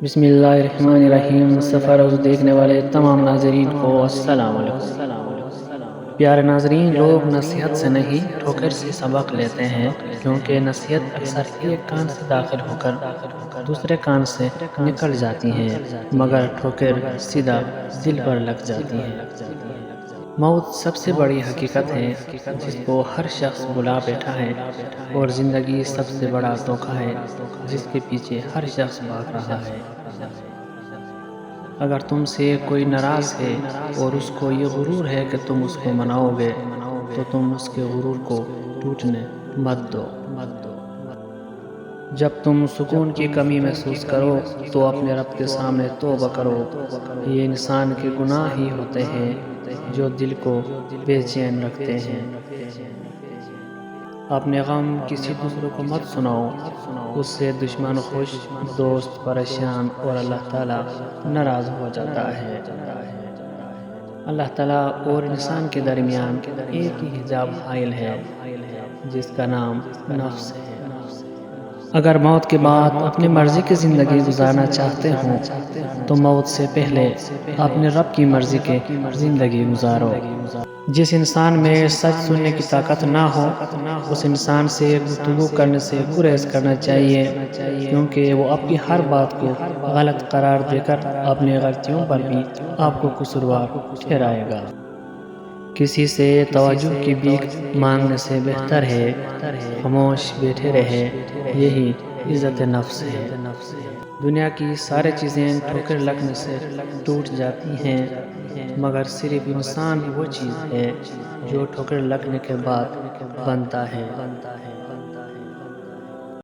بسم اللہ الرحمن الرحیم۔ سفر روز دیکھنے والے تمام ناظرین کو السلام علیکم۔ پیارے ناظرین، لوگ نصیحت سے نہیں ٹھوکر سے سبق لیتے ہیں، کیونکہ نصیحت اکثر ایک کان سے داخل ہو کر دوسرے کان سے نکل جاتی ہے، مگر ٹھوکر سیدھا دل پر لگ جاتی ہے۔ موت سب سے بڑی حقیقت ہے جس کو ہر شخص بلا بیٹھا ہے، اور زندگی سب سے بڑا دھوکہ ہے جس کے پیچھے ہر شخص بھاگ رہا ہے۔ اگر تم سے کوئی ناراض ہے اور اس کو یہ غرور ہے کہ تم اس کو مناؤ گے، تو تم اس کے غرور کو ٹوٹنے مت دو۔ جب تم سکون کی کمی محسوس کرو تو اپنے رب کے سامنے توبہ کرو۔ یہ انسان کے گناہ ہی ہوتے ہیں جو دل کو بے چین رکھتے ہیں۔ اپنے غم کسی دوسرے کو مت سناؤ، اس سے دشمن خوش، دوست پریشان اور اللہ تعالیٰ ناراض ہو جاتا ہے۔ اللہ تعالیٰ اور انسان کے درمیان ایک ہی حجاب حائل ہے جس کا نام نفس ہے۔ اگر موت کے بعد اپنی مرضی کی زندگی گزارنا چاہتے ہوں تو موت سے پہلے اپنے رب کی مرضی کی زندگی گزارو۔ جس انسان میں سچ سننے کی طاقت نہ ہو، اس انسان سے گفتگو کرنے سے گریز کرنا چاہیے، کیونکہ وہ آپ کی ہر بات کو غلط قرار دے کر اپنی غلطیوں پر بھی آپ کو قصوروار ٹھہرائے گا۔ کسی سے توجہ کی بھیک مانگنے سے بہتر ہے خاموش بیٹھے رہے، یہی عزت نفس ہے۔ دنیا کی ساری چیزیں ٹھوکر لگنے سے ٹوٹ جاتی ہیں، مگر صرف انسان ہی وہ چیز ہے جو ٹھوکر لگنے کے بعد بنتا ہے۔